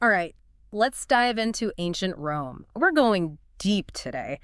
All right, let's dive into ancient Rome. We're going deep today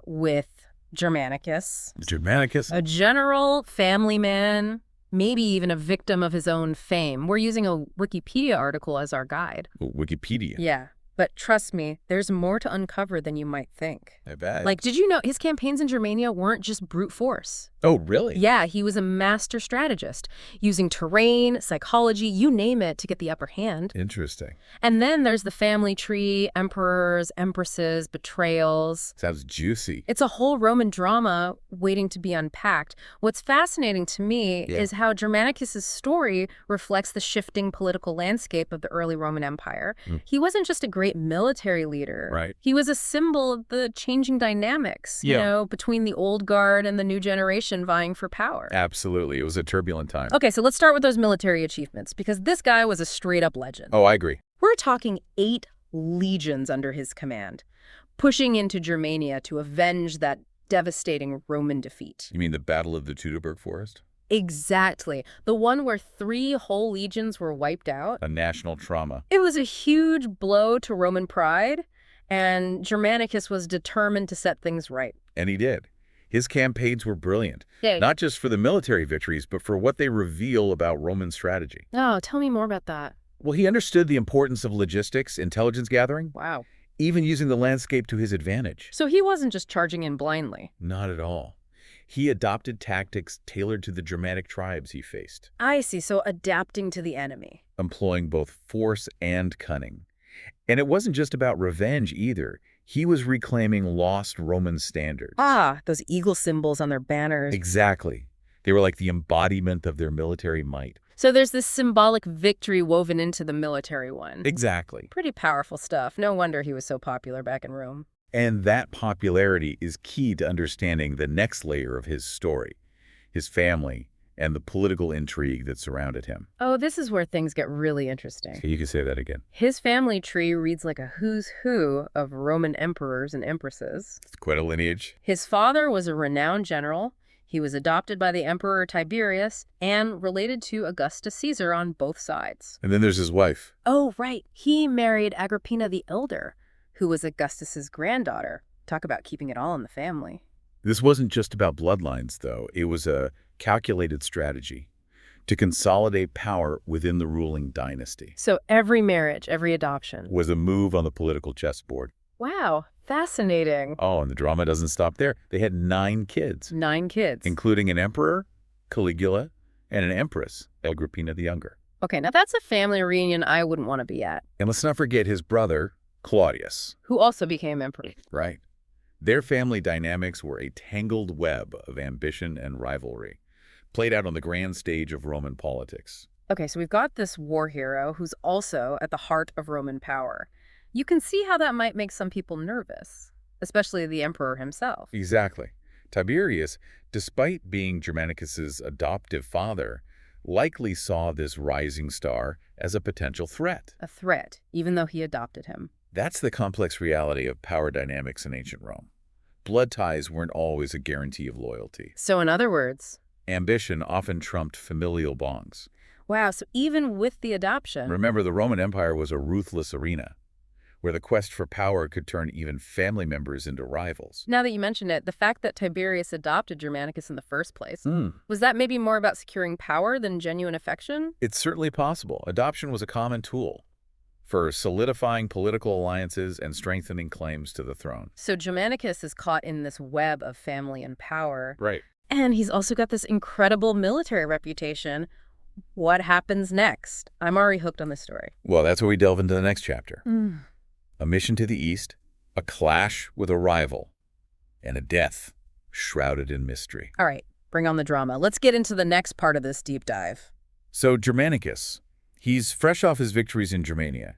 with Germanicus, Germanicus? a general, family man, maybe even a victim of his own fame. We're using a Wikipedia article as our guide. Wikipedia. Yeah, but trust me, there's more to uncover than you might think. I bet. Like, did you know his campaigns in Germania weren't just brute force? Oh, really? Yeah, he was a master strategist, using terrain, psychology, you name it, to get the upper hand. Interesting. And then there's the family tree, emperors, empresses, betrayals. Sounds juicy. It's a whole Roman drama waiting to be unpacked. What's fascinating to me is how Germanicus' story reflects the shifting political landscape of the early Roman Empire. He wasn't just a great military leader. Right. He was a symbol of the changing dynamics, you know, between the old guard and the new generation vying for power. Absolutely. It was a turbulent time. Okay, so let's start with those military achievements, because this guy was a straight-up legend. Oh, I agree. We're talking 8 legions under his command, pushing into Germania to avenge that devastating Roman defeat. You mean the Battle of the Teutoburg Forest? Exactly. The one where 3 whole legions were wiped out. A national trauma. It was a huge blow to Roman pride, and Germanicus was determined to set things right. And he did. His campaigns were brilliant, Yeah. not just for the military victories, but for what they reveal about Roman strategy. Oh, tell me more about that. Well, he understood the importance of logistics, intelligence gathering, Wow. even using the landscape to his advantage. So he wasn't just charging in blindly. Not at all. He adopted tactics tailored to the Germanic tribes he faced, I see, so adapting to the enemy. employing both force and cunning. And it wasn't just about revenge either. He was reclaiming lost Roman standards. Ah, those eagle symbols on their banners. Exactly. They were like the embodiment of their military might. So there's this symbolic victory woven into the military one. Exactly. Pretty powerful stuff. No wonder he was so popular back in Rome. And that popularity is key to understanding the next layer of his story, his family, and the political intrigue that surrounded him. Oh, this is where things get really interesting. You can say that again. His family tree reads like a who's who of Roman emperors and empresses. It's quite a lineage. His father was a renowned general. He was adopted by the Emperor Tiberius and related to Augustus Caesar on both sides. And then there's his wife. Oh, right. He married Agrippina the Elder, who was Augustus's granddaughter. Talk about keeping it all in the family. This wasn't just about bloodlines, though. It was a calculated strategy to consolidate power within the ruling dynasty. So every marriage, every adoption. Was a move on the political chessboard. Wow, fascinating. Oh, and the drama doesn't stop there. They had 9 kids, 9 kids. including an emperor, Caligula, and an empress, Agrippina the Younger. Okay, now that's a family reunion I wouldn't want to be at. And let's not forget his brother, Claudius. Who also became emperor. Right. Their family dynamics were a tangled web of ambition and rivalry, played out on the grand stage of Roman politics. Okay, so we've got this war hero who's also at the heart of Roman power. You can see how that might make some people nervous, especially the emperor himself. Exactly. Tiberius, despite being Germanicus's adoptive father, likely saw this rising star as a potential threat. A threat, even though he adopted him. That's the complex reality of power dynamics in ancient Rome. Blood ties weren't always a guarantee of loyalty. So in other words, Ambition often trumped familial bonds. wow, so even with the adoption. Remember, the Roman Empire was a ruthless arena, where the quest for power could turn even family members into rivals. Now that you mention it, the fact that Tiberius adopted Germanicus in the first place, was that maybe more about securing power than genuine affection? It's certainly possible. Adoption was a common tool for solidifying political alliances and strengthening claims to the throne. So Germanicus is caught in this web of family and power. Right. And he's also got this incredible military reputation. What happens next? I'm already hooked on this story. Well, that's where we delve into the next chapter. A mission to the east, a clash with a rival, and a death shrouded in mystery. All right, bring on the drama. Let's get into the next part of this deep dive. So Germanicus, he's fresh off his victories in Germania,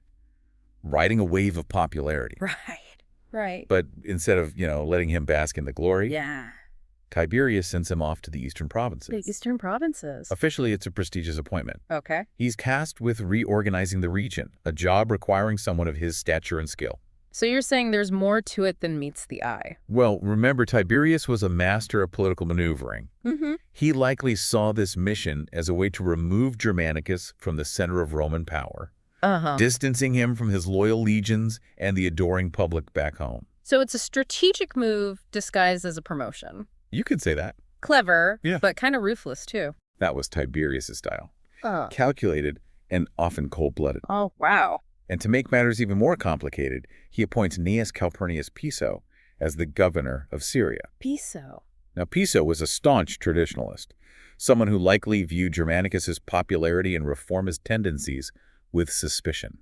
riding a wave of popularity. Right. But instead of, letting him bask in the glory, Yeah. Tiberius sends him off to the eastern provinces. The eastern provinces. Officially, it's a prestigious appointment. Okay. He's tasked with reorganizing the region, a job requiring someone of his stature and skill. So you're saying there's more to it than meets the eye. Well, remember, Tiberius was a master of political maneuvering. Mm-hmm. He likely saw this mission as a way to remove Germanicus from the center of Roman power, distancing him from his loyal legions and the adoring public back home. So it's a strategic move disguised as a promotion. You could say that. Clever, Yeah. but kind of ruthless, too. That was Tiberius' style. Calculated and often cold-blooded. Oh, wow. And to make matters even more complicated, he appoints Gnaeus Calpurnius Piso as the governor of Syria. Piso. Now, Piso was a staunch traditionalist, someone who likely viewed Germanicus's popularity and reformist tendencies with suspicion.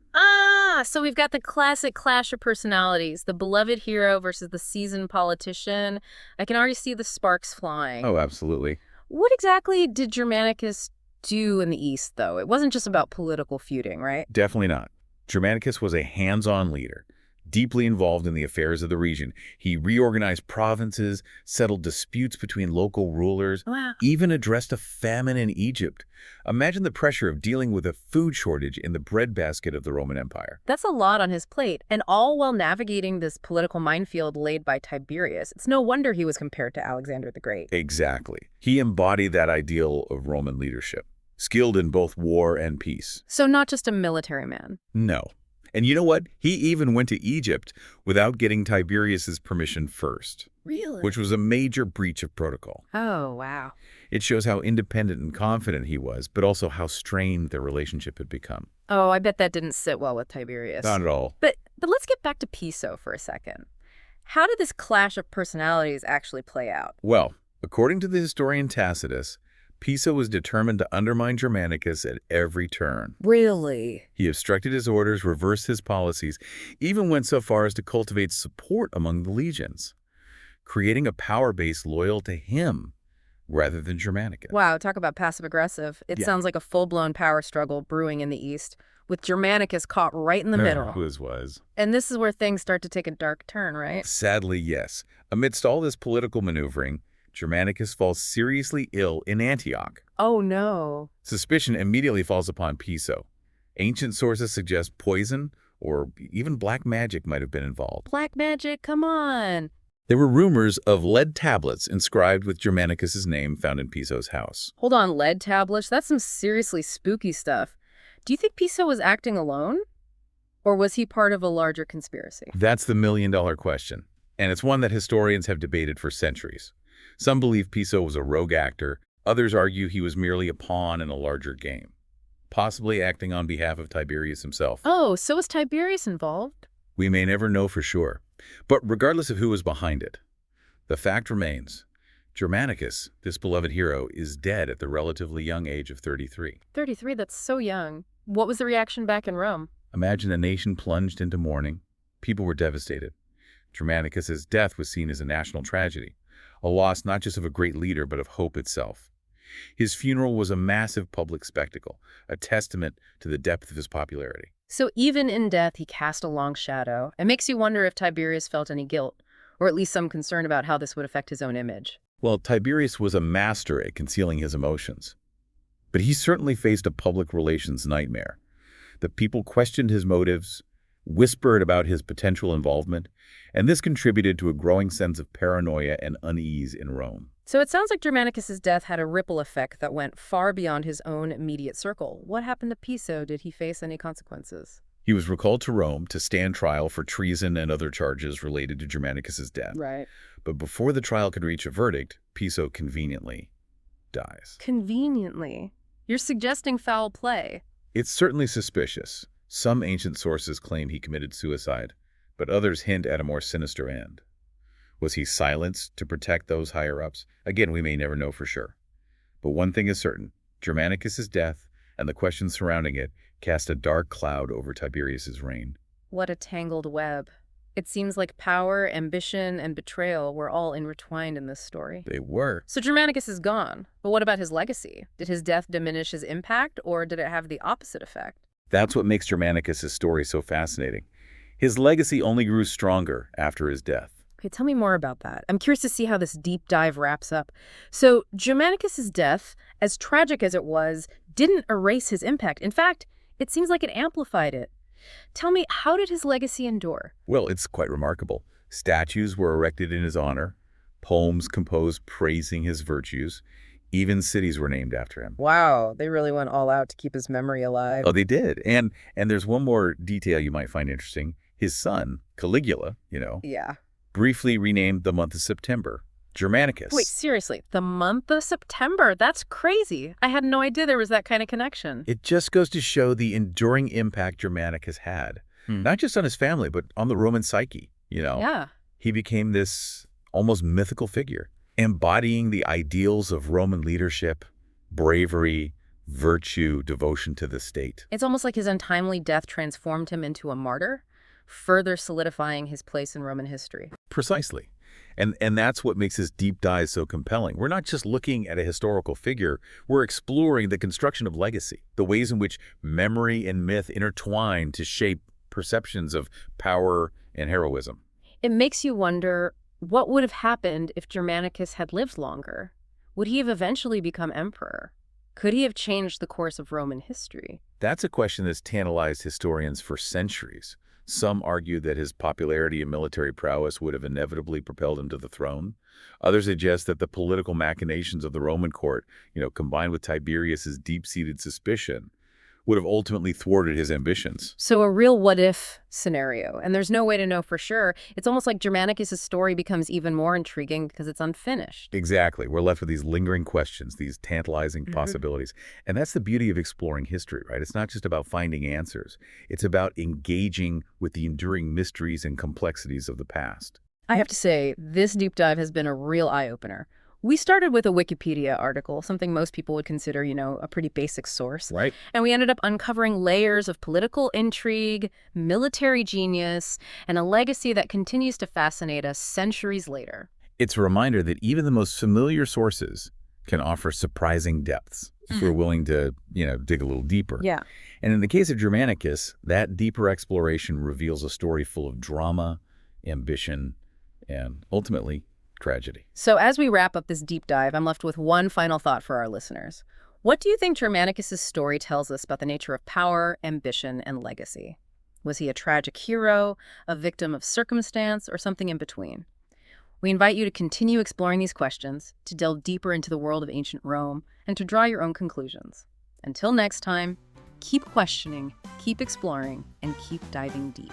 So we've got the classic clash of personalities, the beloved hero versus the seasoned politician. I can already see the sparks flying. Oh, absolutely. What exactly did Germanicus do in the East, though? It wasn't just about political feuding, right? Definitely not. Germanicus was a hands-on leader, deeply involved in the affairs of the region. He reorganized provinces, settled disputes between local rulers, even addressed a famine in Egypt. Imagine the pressure of dealing with a food shortage in the breadbasket of the Roman Empire. That's a lot on his plate, and all while navigating this political minefield laid by Tiberius. It's no wonder he was compared to Alexander the Great. Exactly. He embodied that ideal of Roman leadership, skilled in both war and peace. So not just a military man. No. And you know what? He even went to Egypt without getting Tiberius's permission first. Really? Which was a major breach of protocol. Oh, wow. It shows how independent and confident he was, but also how strained their relationship had become. Oh, I bet that didn't sit well with Tiberius. Not at all. But let's get back to Piso for a second. How did this clash of personalities actually play out? Well, according to the historian Tacitus, Piso was determined to undermine Germanicus at every turn. Really? He obstructed his orders, reversed his policies, even went so far as to cultivate support among the legions, creating a power base loyal to him rather than Germanicus. Wow, talk about passive-aggressive. It sounds like a full-blown power struggle brewing in the East, with Germanicus caught right in the middle. Was. And this is where things start to take a dark turn, right? Sadly, yes. Amidst all this political maneuvering, Germanicus falls seriously ill in Antioch. Oh, no. Suspicion immediately falls upon Piso. Ancient sources suggest poison or even black magic might have been involved. Black magic, come on. There were rumors of lead tablets inscribed with Germanicus's name found in Piso's house. Hold on, lead tablets? That's some seriously spooky stuff. Do you think Piso was acting alone? Or was he part of a larger conspiracy? That's the million-dollar question, and it's one that historians have debated for centuries. Some believe Piso was a rogue actor. Others argue he was merely a pawn in a larger game, possibly acting on behalf of Tiberius himself. Oh, so was Tiberius involved? We may never know for sure. But regardless of who was behind it, the fact remains, Germanicus, this beloved hero, is dead at the relatively young age of 33. 33, that's so young. What was the reaction back in Rome? Imagine a nation plunged into mourning. People were devastated. Germanicus's death was seen as a national tragedy, a loss not just of a great leader, but of hope itself. His funeral was a massive public spectacle, a testament to the depth of his popularity. So even in death, he cast a long shadow. It makes you wonder if Tiberius felt any guilt, or at least some concern about how this would affect his own image. Well, Tiberius was a master at concealing his emotions. But he certainly faced a public relations nightmare. The people questioned his motives, whispered about his potential involvement, and this contributed to a growing sense of paranoia and unease in Rome. So it sounds like Germanicus's death had a ripple effect that went far beyond his own immediate circle. What happened to Piso? Did he face any consequences? He was recalled to Rome to stand trial for treason and other charges related to Germanicus's death. Right. But before the trial could reach a verdict, Piso conveniently dies. Conveniently? You're suggesting foul play. It's certainly suspicious. Some ancient sources claim he committed suicide, but others hint at a more sinister end. Was he silenced to protect those higher-ups? Again, we may never know for sure. But one thing is certain, Germanicus's death and the questions surrounding it cast a dark cloud over Tiberius's reign. What a tangled web. It seems like power, ambition, and betrayal were all intertwined in this story. They were. So Germanicus is gone, but what about his legacy? Did his death diminish his impact, or did it have the opposite effect? That's what makes Germanicus' story so fascinating. His legacy only grew stronger after his death. Okay, tell me more about that. I'm curious to see how this deep dive wraps up. So Germanicus' death, as tragic as it was, didn't erase his impact. In fact, it seems like it amplified it. Tell me, how did his legacy endure? Well, it's quite remarkable. Statues were erected in his honor, poems composed praising his virtues, Even cities were named after him. Wow, they really went all out to keep his memory alive. Oh, they did. And there's one more detail you might find interesting. His son, Caligula, Yeah. briefly renamed the month of September Germanicus. Wait, seriously, the month of September? That's crazy. I had no idea there was that kind of connection. It just goes to show the enduring impact Germanicus had, not just on his family, but on the Roman psyche, Yeah. He became this almost mythical figure, embodying the ideals of Roman leadership, bravery, virtue, devotion to the state. It's almost like his untimely death transformed him into a martyr, further solidifying his place in Roman history. Precisely. And that's what makes this deep dive so compelling. We're not just looking at a historical figure, we're exploring the construction of legacy, the ways in which memory and myth intertwine to shape perceptions of power and heroism. It makes you wonder, what would have happened if Germanicus had lived longer? Would he have eventually become emperor? Could he have changed the course of Roman history? That's a question that's tantalized historians for centuries. Some argue that his popularity and military prowess would have inevitably propelled him to the throne. Others suggest that the political machinations of the Roman court, combined with Tiberius's deep-seated suspicion, would have ultimately thwarted his ambitions. So a real what-if scenario, and there's no way to know for sure. It's almost like Germanicus' story becomes even more intriguing because it's unfinished. Exactly. We're left with these lingering questions, these tantalizing possibilities. And that's the beauty of exploring history, right? It's not just about finding answers. It's about engaging with the enduring mysteries and complexities of the past. I have to say, this deep dive has been a real eye-opener. We started with a Wikipedia article, something most people would consider, a pretty basic source. Right. And we ended up uncovering layers of political intrigue, military genius, and a legacy that continues to fascinate us centuries later. It's a reminder that even the most familiar sources can offer surprising depths if we're willing to, dig a little deeper. Yeah. And in the case of Germanicus, that deeper exploration reveals a story full of drama, ambition, and ultimately, tragedy. So as we wrap up this deep dive, I'm left with one final thought for our listeners. What do you think Germanicus' story tells us about the nature of power, ambition, and legacy? Was he a tragic hero, a victim of circumstance, or something in between? We invite you to continue exploring these questions, to delve deeper into the world of ancient Rome, and to draw your own conclusions. Until next time, keep questioning, keep exploring, and keep diving deep.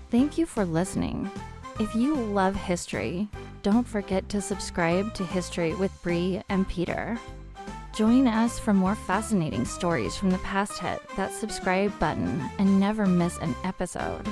Thank you for listening. If you love history, don't forget to subscribe to History with Bree and Peter. Join us for more fascinating stories from the past. Hit that subscribe button and never miss an episode.